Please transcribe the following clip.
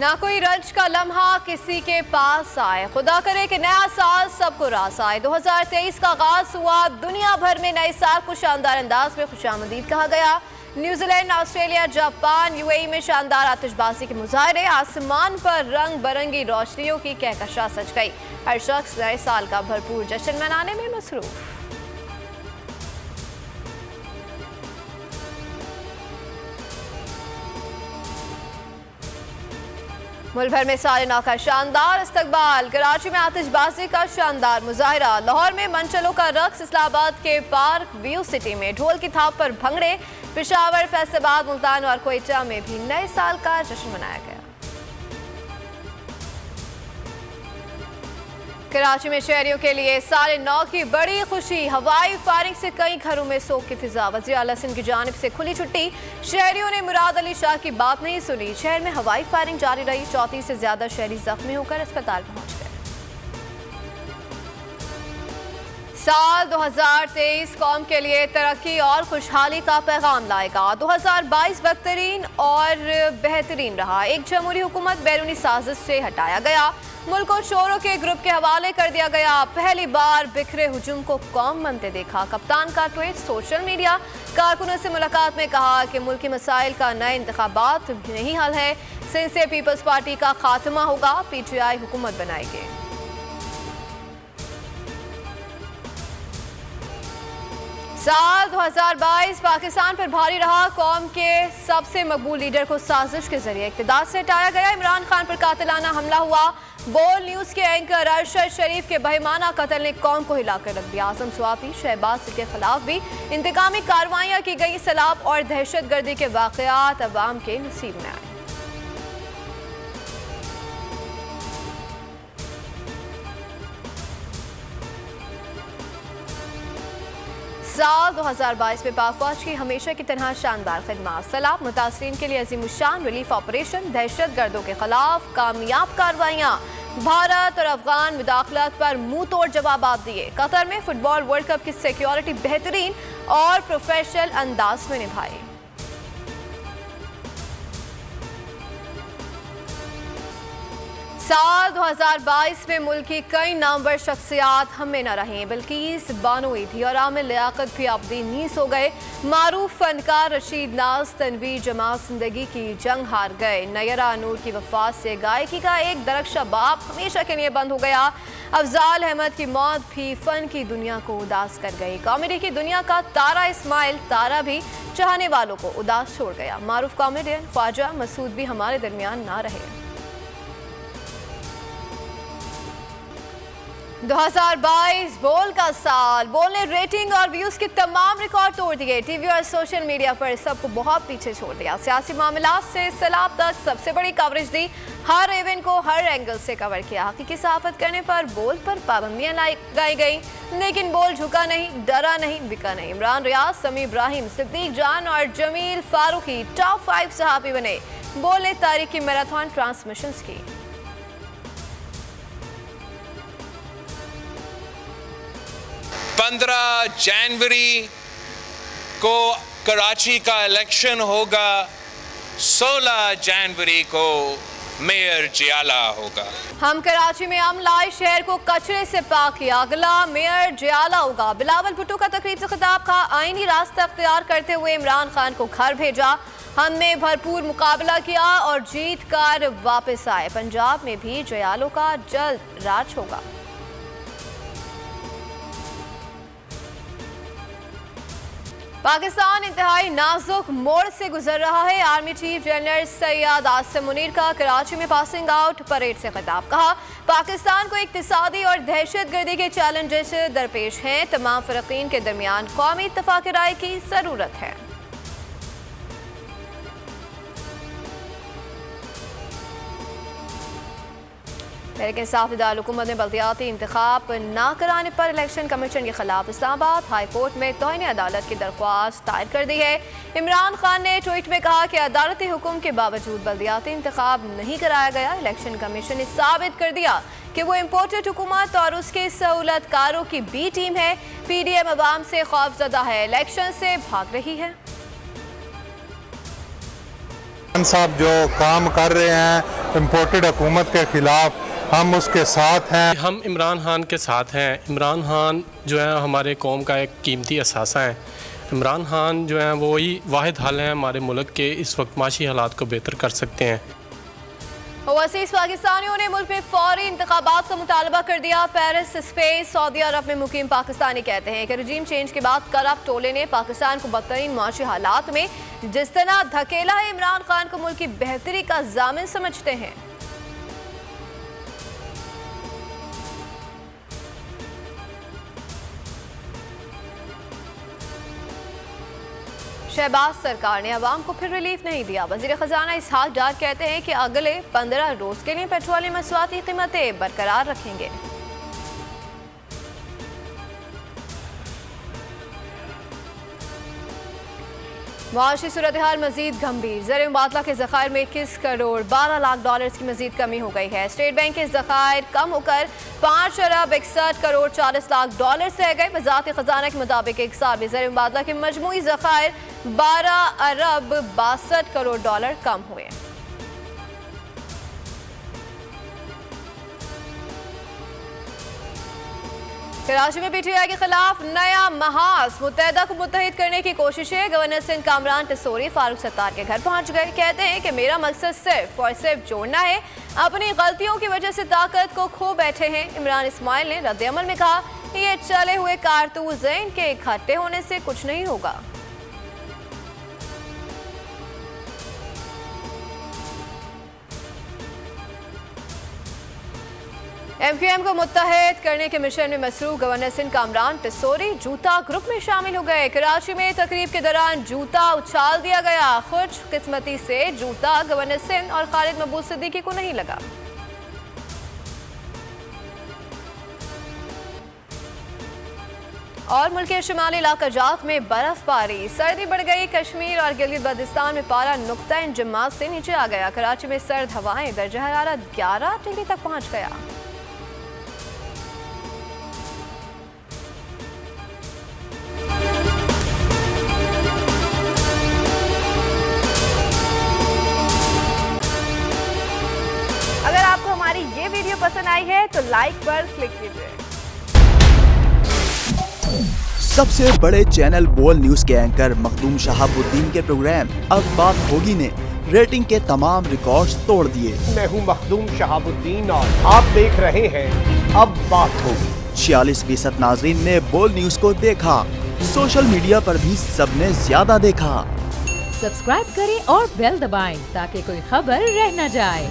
ना कोई रंज का लम्हा किसी के पास आए, खुदा करे कि नया साल सबको रास आए। 2023 का आगाज हुआ, दुनिया भर में नए साल को शानदार अंदाज में खुशामदीद कहा गया। न्यूजीलैंड, ऑस्ट्रेलिया, जापान, यूएई में शानदार आतिशबाजी के मुजाहरे, आसमान पर रंग बिरंगी रोशनियों की कहकशां सज गई। हर शख्स नए साल का भरपूर जश्न मनाने में मसरूफ। मुल्क भर में साले नौ का शानदार इस्तकबाल, कराची में आतिशबाजी का शानदार मुजाहरा, लाहौर में मंचलों का रक्स, इस्लामाबाद के पार्क व्यू सिटी में ढोल की थाप पर भंगड़े, पेशावर, फैसलाबाद, मुल्तान और क्वेटा में भी नए साल का जश्न मनाया गया। कराची में शहरियों के लिए साले नौ की बड़ी खुशी, हवाई फायरिंग से कई घरों में सोग की फिजा, वज़ीर आला सिंध की जानिब से खुली छुट्टी। शहरियों ने मुराद अली शाह की बात नहीं सुनी, शहर में हवाई फायरिंग जारी रही, 34 से ज्यादा शहरी जख्मी होकर अस्पताल पहुंच गए। साल 2023 कौम के लिए तरक्की और खुशहाली का पैगाम लाएगा। 2022 बदतरीन और बेहतरीन रहा, एक जमहूरी हुकूमत बैरूनी साजिश से हटाया गया, मुल्क को चोरों के ग्रुप के हवाले कर दिया गया, पहली बार बिखरे हुजूम को कौम मनते देखा। कप्तान का ट्वीट, सोशल मीडिया, कारकुनों से मुलाकात में कहा कि मुल्की मसाइल का नए इंतखाबात नहीं हल है, सिंध से पीपल्स पार्टी का खात्मा होगा, पीटीआई हुकूमत बनाएगी। साल 2022 पाकिस्तान पर भारी रहा, कौम के सबसे मकबूल लीडर को साजिश के जरिए इक़्तिदार से हटाया गया। इमरान खान पर कातिलाना हमला हुआ, बोल न्यूज के एंकर अरशद शरीफ के बहिमाना कत्ल ने कौम को हिलाकर रख दिया। आजम स्वाति, शहबाज के खिलाफ भी इंतकामी कार्रवाइयां की गई, सैलाब और दहशत गर्दी के वाक़यात अवाम के नसीब में आए। साल 2022 में पाक फौज की हमेशा की तरह शानदार खिदमत, सैलाब मुतासरीन के लिए अजीमुशान रिलीफ ऑपरेशन, दहशत गर्दों के खिलाफ कामयाब कार्रवाइयाँ, भारत और अफगान मुदाखलत पर मुंह तोड़ जवाब दिए। कतर में फुटबॉल वर्ल्ड कप की सिक्योरिटी बेहतरीन और प्रोफेशनल अंदाज में निभाई। साल 2022 में मुल्क की कई नामवर शख्सियात हमें न रहीं, बिल्किस बानो ईदी और आमिर लियाकत भी अब्दी नीस हो गए। मारूफ फनकार रशीद नाज तनवीर जमात जिंदगी की जंग हार गए। नयरा नूर की वफात से गायकी का एक दरख्शा बाप हमेशा के लिए बंद हो गया। अफजाल अहमद की मौत भी फन की दुनिया को उदास कर गई। कॉमेडी की दुनिया का तारा इस्माइल तारा भी चाहने वालों को उदास छोड़ गया। मारूफ कॉमेडियन ख्वाजा मसूद भी हमारे दरमियान ना रहे। 2022 बोल का साल, बोल ने रेटिंग और व्यूज के तमाम रिकॉर्ड तोड़ दिए, टीवी और सोशल मीडिया पर सबको बहुत पीछे छोड़ दिया। सियासी मामलात से सैलाब तक सबसे बड़ी कवरेज दी, हर इवेंट को हर एंगल से कवर किया। हकीकी सहाफत करने पर बोल पर पाबंदियां लगाई गई, लेकिन बोल झुका नहीं, डरा नहीं, बिका नहीं। इमरान रियाज, समी इब्राहिम, सिद्दीक जान और जमील फारूकी टॉप 5 सहाफी बने। बोल ने तारीख की मैराथन ट्रांसमिशंस की। 15 जनवरी को कराची का इलेक्शन होगा, 16 जनवरी को मेयर जियाला होगा। हम कराची में अमन लाए, शहर को कचरे से पाक किया, अगला मेयर जियाला होगा। बिलावल भुट्टो का तकरीब से खिताब का आईनी रास्ता अख्तियार करते हुए इमरान खान को घर भेजा। हमने भरपूर मुकाबला किया और जीत कर वापस आए। पंजाब में भी जियालों का जल्द राज होगा। पाकिस्तान इंतहाई नाजुक मोड़ से गुजर रहा है। Army chief general Syed Asim Munir का कराची में पासिंग आउट परेड से खिताब, कहा पाकिस्तान को इक्तिसादी और दहशत गर्दी के चैलेंजेस दरपेश हैं, तमाम फरीकीन के दरमियान कौमी इत्तफाक राय की जरूरत है। तहरीक इंसाफ हुकूमत ने बल्दियाती इंतखाब न कराने पर इलेक्शन कमीशन के खिलाफ इस्लामाबाद हाई कोर्ट में तौहीन अदालत की दरख्वास्त दायर कर दी है। इमरान खान ने ट्वीट में कहा कि अदालती हुक्म के बावजूद बल्दियाती इंतखाब नहीं कराया गया। इलेक्शन कमीशन ने साबित कर दिया कि वो इम्पोर्टेड हुकूमत और उसके सहूलतकारों की बी टीम है। PDM अवाम से खौफजदा है, इलेक्शन से भाग रही है। खान साहब जो काम कर रहे हैं इम्पोर्टेड हुकूमत के खिलाफ, हम उसके साथ हैं। हम इमरान खान के साथ हैं। इमरान खान जो है हमारे कौम का एक कीमती असासा है। इमरान खान जो है वो ही वाहिद हल है हमारे मुल्क के इस वक्त माशी हालात को बेहतर कर सकते हैं। ओवरसीज पाकिस्तानियों ने मुल्क में फौरी इंतखाबात का मुतालबा कर दिया। पेरिस, स्पेन, सऊदी अरब में मुकीम पाकिस्तानी कहते हैं कि रजीम चेंज के बाद करप्ट टोले ने पाकिस्तान को बदतरीन माशी हालात में जिस तरह धकेला है, इमरान खान को मुल्क की बेहतरी का जामिन समझते हैं। शहबाज सरकार ने अवाम को फिर रिलीफ नहीं दिया। वजीर खजाना इसहाक डार कहते हैं कि अगले 15 रोज के लिए पेट्रोलियम मसवाती कीमतें बरकरार रखेंगे। मुआशी सूरत हाल मजीद गंभीर। ज़र मुबादला के ज़खायर में 21 करोड़ 12 लाख डॉलर्स की मजीद कमी हो गई है। स्टेट बैंक के ज़खायर कम होकर 5 अरब 61 करोड़ 40 लाख डॉलर्स रह गए। वज़ारत ख़जाना के मुताबिक एक साल में ज़र मुबादला के मजमूई ज़खायर 12 अरब 62 करोड़ डॉलर कम हुए। कराची में पीटीआई के खिलाफ नया महाज। मुत्तहिदा को मुत्तहिद करने की कोशिशें। गवर्नर सिंध कामरान टिसोरी फारूक सत्तार के घर पहुंच गए। कहते हैं कि मेरा मकसद सिर्फ और सिर्फ जोड़ना है। अपनी गलतियों की वजह से ताकत को खो बैठे हैं। इमरान इस्माइल ने रद्द-ए-अमल में कहा कि ये चले हुए कारतूस हैं, इनके इकट्ठे होने से कुछ नहीं होगा। MQM को मुत्तहिद करने के मिशन में मसरूफ गवर्नर सिंध कामरान टिसोरी जूता ग्रुप में शामिल हो गए। कराची में तकरीब के दौरान जूता उछाल दिया गया। खुशकिस्मती से जूता गवर्नर सिंध और खालिद महबूब सिद्दीकी को नहीं लगा। और मुल्क के शुमाली इलाका जात में बर्फबारी। सर्दी बढ़ गई। कश्मीर और गिलगित बल्तिस्तान में पारा नुक्ता इंजमात से नीचे आ गया। कराची में सर्द हवाएं दर्जा हरारत 11 डिग्री तक पहुंच गया। अगर आपको हमारी ये वीडियो पसंद आई है तो लाइक पर क्लिक कीजिए। सबसे बड़े चैनल बोल न्यूज के एंकर मखदूम शहाबुद्दीन के प्रोग्राम अब बात होगी ने रेटिंग के तमाम रिकॉर्ड्स तोड़ दिए। मैं हूं मखदूम शहाबुद्दीन और आप देख रहे हैं अब बात होगी। 46% नाजरीन ने बोल न्यूज को देखा। सोशल मीडिया पर भी सबने ज्यादा देखा। सब्सक्राइब करें और बेल दबाएं ताकि कोई खबर रह न जाए।